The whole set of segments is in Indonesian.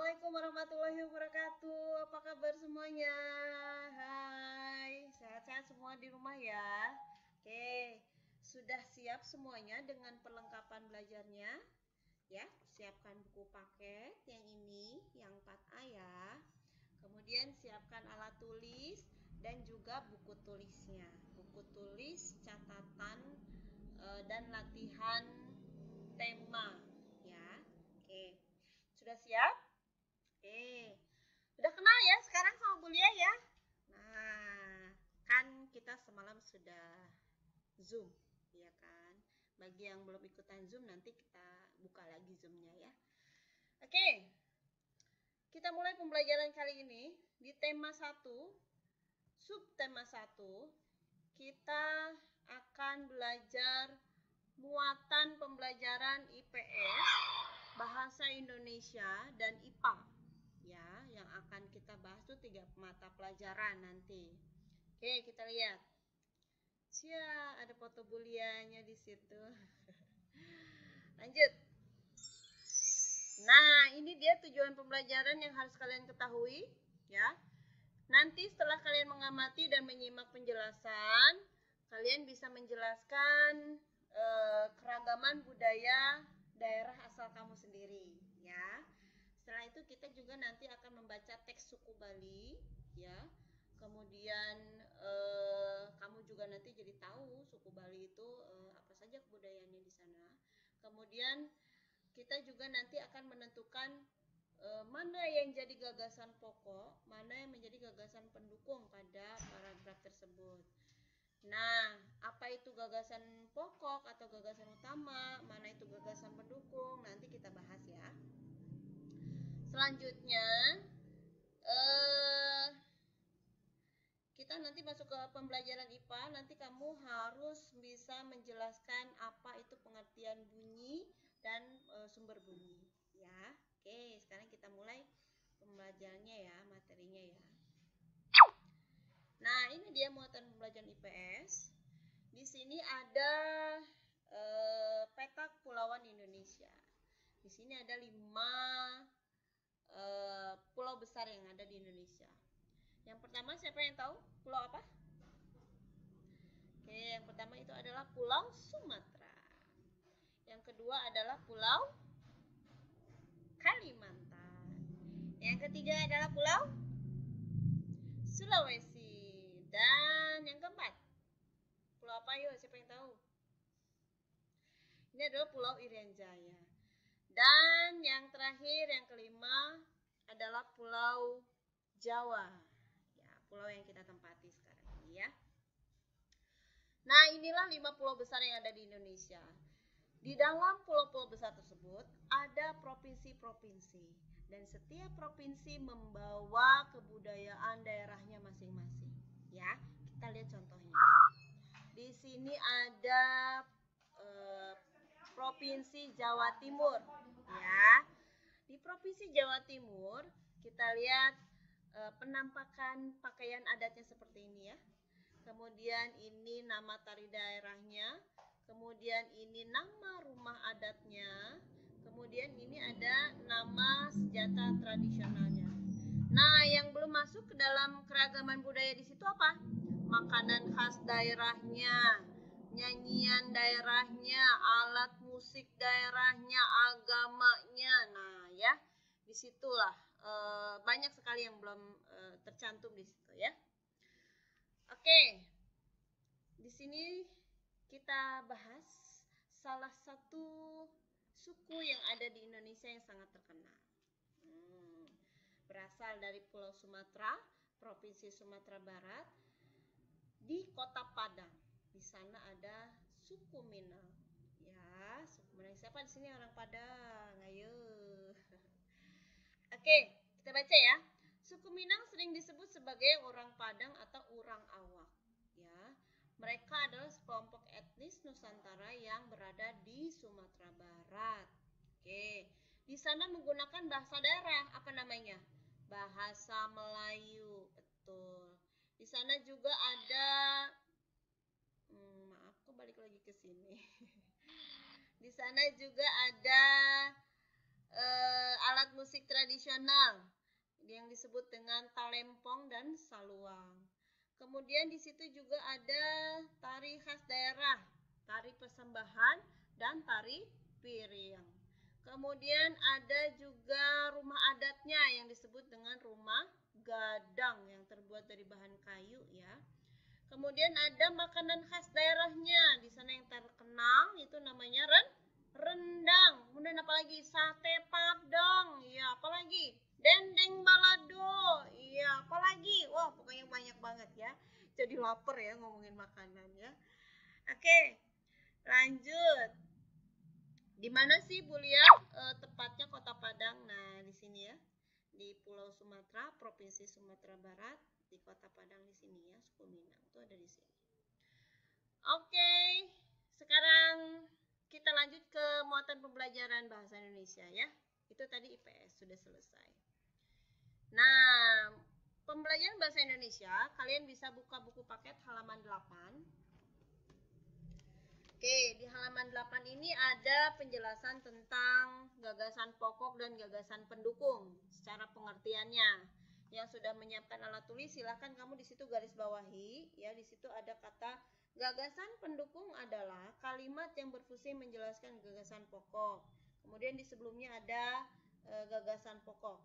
Assalamualaikum warahmatullahi wabarakatuh. Apa kabar semuanya? Hai, sehat-sehat semua di rumah ya. Oke, sudah siap semuanya dengan perlengkapan belajarnya? Ya, siapkan buku paket yang ini, yang 4A ya. Kemudian siapkan alat tulis dan juga buku tulisnya. Buku tulis, catatan, dan latihan tema ya. Oke. Sudah siap? Oke. Udah kenal ya sekarang sama Bulia ya? Nah, kan kita semalam sudah Zoom, ya kan? Bagi yang belum ikutan Zoom nanti kita buka lagi Zoom-nya ya. Oke. Kita mulai pembelajaran kali ini di tema 1, subtema 1. Kita akan belajar muatan pembelajaran IPS, Bahasa Indonesia, dan IPA ya, yang akan kita bahas tuh 3 mata pelajaran nanti. Oke, kita lihat. Cia, ada foto Bulianya di situ. Lanjut. Nah, ini dia tujuan pembelajaran yang harus kalian ketahui ya. Nanti setelah kalian mengamati dan menyimak penjelasan, kalian bisa menjelaskan keragaman budaya daerah asal kamu sendiri ya. Setelah itu kita juga nanti akan membaca teks suku Bali ya. Kemudian kamu juga nanti jadi tahu suku Bali itu apa saja kebudayaannya di sana. Kemudian kita juga nanti akan menentukan mana yang jadi gagasan pokok, mana yang menjadi gagasan pendukung pada paragraf tersebut. Nah, apa itu gagasan pokok atau gagasan utama, mana itu gagasan pendukung, nanti kita bahas ya. Selanjutnya, kita nanti masuk ke pembelajaran IPA, nanti kamu harus bisa menjelaskan apa itu pengertian bunyi dan sumber bunyi ya. Oke, sekarang kita mulai pembelajarannya ya, materinya ya. Nah, ini dia muatan pembelajaran IPS. Di sini ada peta kepulauan Indonesia. Di sini ada 5 pulau besar yang ada di Indonesia. Yang pertama siapa yang tahu pulau apa? Oke, yang pertama itu adalah Pulau Sumatera. Yang kedua adalah Pulau Kalimantan. Yang ketiga adalah Pulau Sulawesi. Dan yang keempat, pulau apa yuk? Siapa yang tahu? Ini adalah Pulau Irian Jaya. Dan yang terakhir, yang kelima adalah Pulau Jawa. Ya, pulau yang kita tempati sekarang ini ya. Nah, inilah 5 pulau besar yang ada di Indonesia. Di dalam pulau-pulau besar tersebut ada provinsi-provinsi dan setiap provinsi membawa kebudayaan daerahnya masing-masing. Ya, kita lihat contohnya. Di sini ada Provinsi Jawa Timur. Ya, di Provinsi Jawa Timur kita lihat penampakan pakaian adatnya seperti ini ya. Kemudian ini nama tari daerahnya. Kemudian ini nama rumah adatnya. Kemudian ini ada nama senjata tradisionalnya. Nah, yang belum masuk ke dalam keragaman budaya di situ apa? Makanan khas daerahnya, nyanyian daerahnya, alat musik daerahnya, agamanya. Nah, ya, disitulah banyak sekali yang belum tercantum di situ ya. Oke, di sini kita bahas salah satu suku yang ada di Indonesia yang sangat terkenal. Berasal dari Pulau Sumatera, Provinsi Sumatera Barat, di Kota Padang. Di sana ada suku Minang. Ya, suku Minang. Siapa di sini orang Padang? Ayo. Oke, kita baca ya. Suku Minang sering disebut sebagai orang Padang atau orang Awak. Ya, mereka adalah sekelompok etnis Nusantara yang berada di Sumatera Barat. Oke, di sana menggunakan bahasa daerah. Apa namanya? Bahasa Melayu. Betul. Di sana juga ada, maaf, kok balik lagi ke sini. Di sana juga ada alat musik musik tradisional yang disebut dengan talempong dan saluang. Kemudian di situ juga ada tari khas daerah, tari persembahan dan tari piring. Kemudian ada juga rumah adatnya yang disebut dengan rumah gadang yang terbuat dari bahan kayu ya. Kemudian ada makanan khas daerahnya. Di sana yang terkenal itu namanya rendang. Kemudian apalagi sate padang. Iya, apalagi dendeng balado. Iya, apalagi. Wah, pokoknya banyak banget ya. Jadi lapar ya ngomongin makanan ya. Oke, lanjut. Di mana sih Bu Lia tepatnya Kota Padang? Nah, di sini ya. Di Pulau Sumatera, Provinsi Sumatera Barat, di Kota Padang di sini ya, suku Minang itu ada di sini. Oke, sekarang kita lanjut ke muatan pembelajaran bahasa Indonesia ya. Itu tadi IPS sudah selesai. Nah, pembelajaran bahasa Indonesia, kalian bisa buka buku paket halaman 8. Oke, di halaman 8 ini ada penjelasan tentang gagasan pokok dan gagasan pendukung secara pengertiannya. Yang sudah menyiapkan alat tulis, silakan kamu di situ garis bawahi ya. Di situ ada kata gagasan pendukung adalah kalimat yang berfungsi menjelaskan gagasan pokok. Kemudian di sebelumnya ada gagasan pokok.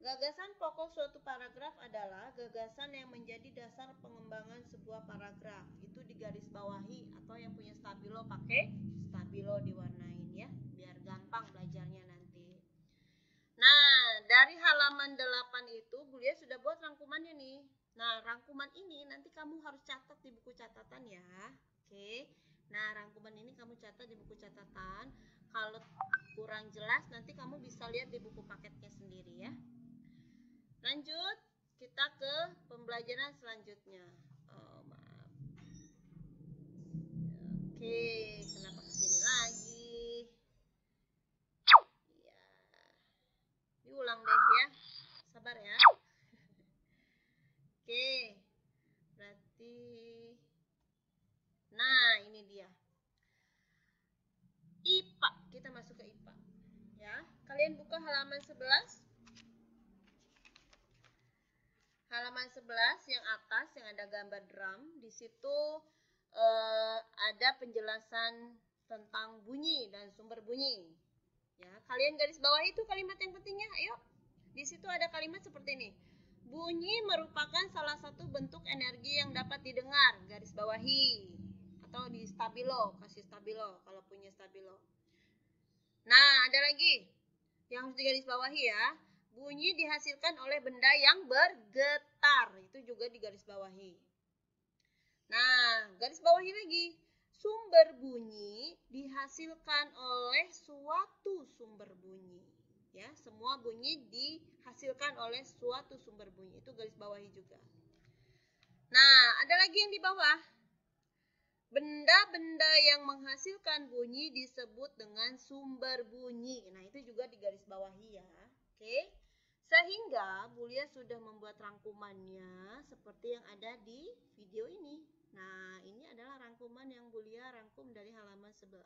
Gagasan pokok suatu paragraf adalah gagasan yang menjadi dasar pengembangan sebuah paragraf. Itu digarisbawahi atau yang punya stabilo pakai stabilo diwarnain ya, biar gampang belajarnya nanti. Nah, dari halaman 8 itu Bu Lia sudah buat rangkumannya nih. Nah, rangkuman ini nanti kamu harus catat di buku catatan ya. Oke. Nah, rangkuman ini kamu catat di buku catatan. Kalau kurang jelas nanti kamu bisa lihat di buku paketnya sendiri ya. Lanjut, kita ke pembelajaran selanjutnya. Oh, maaf. Oke, kenapa kesini lagi? Ya, diulang deh ya. Sabar ya. Oke, berarti. Nah, ini dia. IPA, kita masuk ke IPA. Ya, kalian buka halaman 11. Halaman 11 yang atas yang ada gambar drum, di situ ada penjelasan tentang bunyi dan sumber bunyi. Ya, kalian garis bawah itu kalimat yang pentingnya. Ayo. Di situ ada kalimat seperti ini. Bunyi merupakan salah satu bentuk energi yang dapat didengar, garis bawahi. Atau di stabilo, kasih stabilo kalau punya stabilo. Nah, ada lagi yang harus digaris bawahi ya. Bunyi dihasilkan oleh benda yang bergetar. Itu juga digarisbawahi. Nah, garis bawahi lagi. Sumber bunyi dihasilkan oleh suatu sumber bunyi. Ya, semua bunyi dihasilkan oleh suatu sumber bunyi. Itu garis bawahi juga. Nah, ada lagi yang di bawah. Benda-benda yang menghasilkan bunyi disebut dengan sumber bunyi. Nah, itu juga digarisbawahi ya. Oke. Sehingga Bu Lia sudah membuat rangkumannya seperti yang ada di video ini. Nah, ini adalah rangkuman yang Bu Lia rangkum dari halaman 11.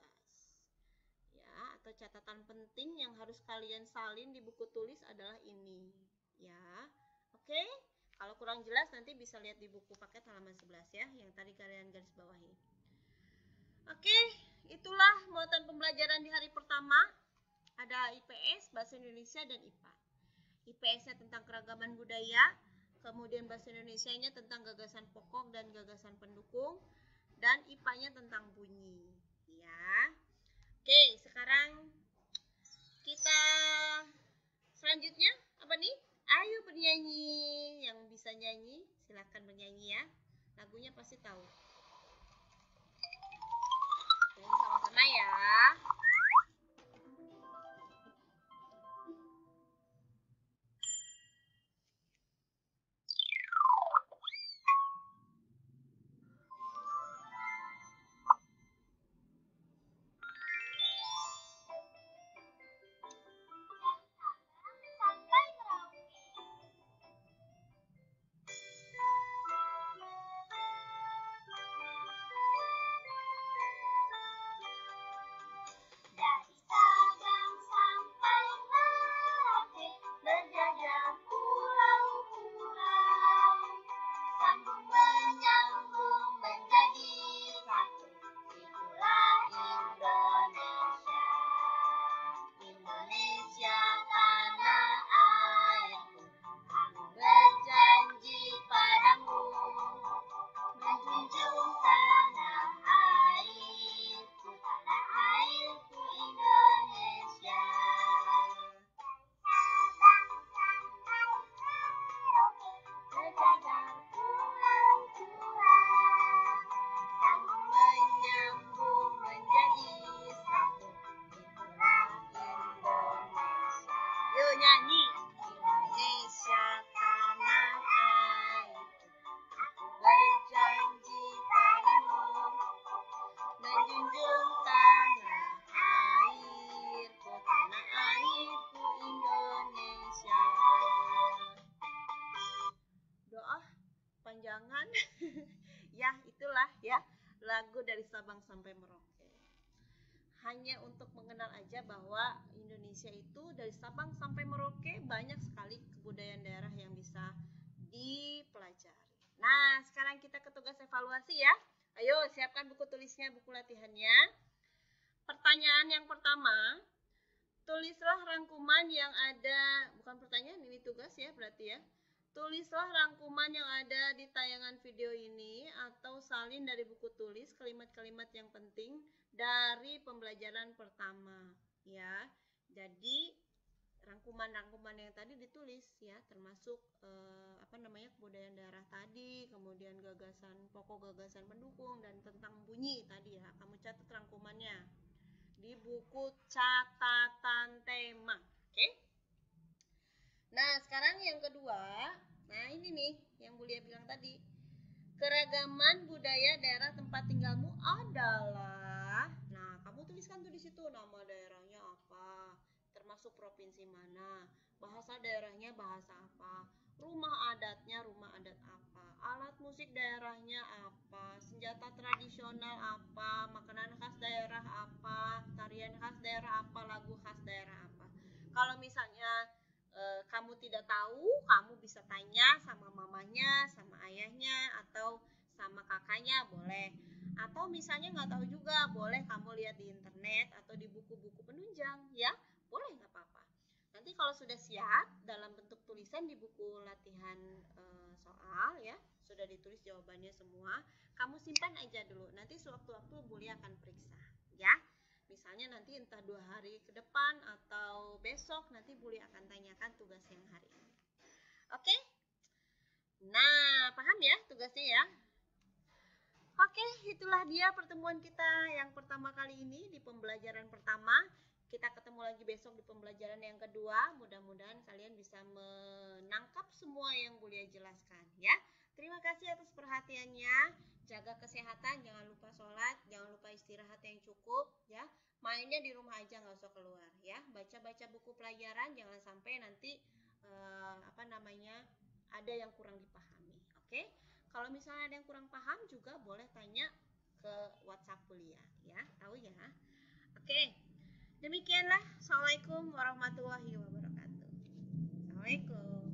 Ya, atau catatan penting yang harus kalian salin di buku tulis adalah ini. Ya. Oke. Kalau kurang jelas nanti bisa lihat di buku paket halaman 11 ya, yang tadi kalian garis bawahi. Oke, itulah muatan pembelajaran di hari pertama. Ada IPS, Bahasa Indonesia, dan IPA. IPS-nya tentang keragaman budaya, kemudian Bahasa Indonesia-nya tentang gagasan pokok dan gagasan pendukung, dan IPA-nya tentang bunyi. Ya. Oke, sekarang kita selanjutnya apa nih? Ayo bernyanyi. Yang bisa nyanyi, silakan bernyanyi ya. Lagunya pasti tahu. Nyanyi sama-sama ya. nyanyi. Indonesia tanah airku, berjanji padamu menjunjung tanah airku Indonesia. Doa panjangan. Ya, itulah ya lagu dari Sabang sampai Merauke. Hanya untuk mengenal aja bahwa Indonesia itu dari Sabang sampai Merauke banyak sekali kebudayaan daerah yang bisa dipelajari. Nah, sekarang kita ke tugas evaluasi ya. Ayo, siapkan buku tulisnya, buku latihannya. Pertanyaan yang pertama, tulislah rangkuman yang ada, bukan pertanyaan, ini tugas ya berarti ya. Tulislah rangkuman yang ada di tayangan video ini atau salin dari buku tulis kalimat-kalimat yang penting dari pembelajaran pertama ya. Jadi rangkuman-rangkuman yang tadi ditulis ya, termasuk kebudayaan daerah tadi, kemudian pokok gagasan pendukung dan tentang bunyi tadi ya. Kamu catat rangkumannya di buku catatan tema. Oke? Nah, sekarang yang kedua, nah ini nih yang Bu Lia bilang tadi. Keragaman budaya daerah tempat tinggalmu adalah, nah kamu tuliskan tuh di situ nama daerahnya apa, termasuk provinsi mana, bahasa daerahnya bahasa apa, rumah adatnya rumah adat apa, alat musik daerahnya apa, senjata tradisional apa, makanan khas daerah apa, tarian khas daerah apa, lagu khas daerah apa. Kalau misalnya kamu tidak tahu, kamu bisa tanya sama mamanya, sama ayahnya, atau sama kakaknya, boleh. Atau misalnya nggak tahu juga, boleh kamu lihat di internet atau di buku-buku penunjang, ya, boleh nggak apa-apa. Nanti kalau sudah siap dalam bentuk tulisan di buku latihan soal, ya, sudah ditulis jawabannya semua, kamu simpan aja dulu. Nanti sewaktu-waktu Bu Lia akan periksa, ya. Misalnya nanti entah 2 hari ke depan atau besok nanti Bu Lia akan tanyakan tugas yang hari ini. Oke? Nah, paham ya tugasnya ya? Oke, itulah dia pertemuan kita yang pertama kali ini di pembelajaran pertama. Kita ketemu lagi besok di pembelajaran yang kedua. Mudah-mudahan kalian bisa menangkap semua yang Bu Lia jelaskan ya. Terima kasih atas perhatiannya. Jaga kesehatan, jangan lupa sholat, jangan lupa istirahat yang cukup ya. Mainnya di rumah aja, nggak usah keluar ya. Baca-baca buku pelajaran, jangan sampai nanti ada yang kurang dipahami. Oke? Kalau misalnya ada yang kurang paham juga boleh tanya ke WhatsApp kuliah ya. Tahu ya? Oke. Demikianlah. Assalamualaikum warahmatullahi wabarakatuh. Assalamualaikum.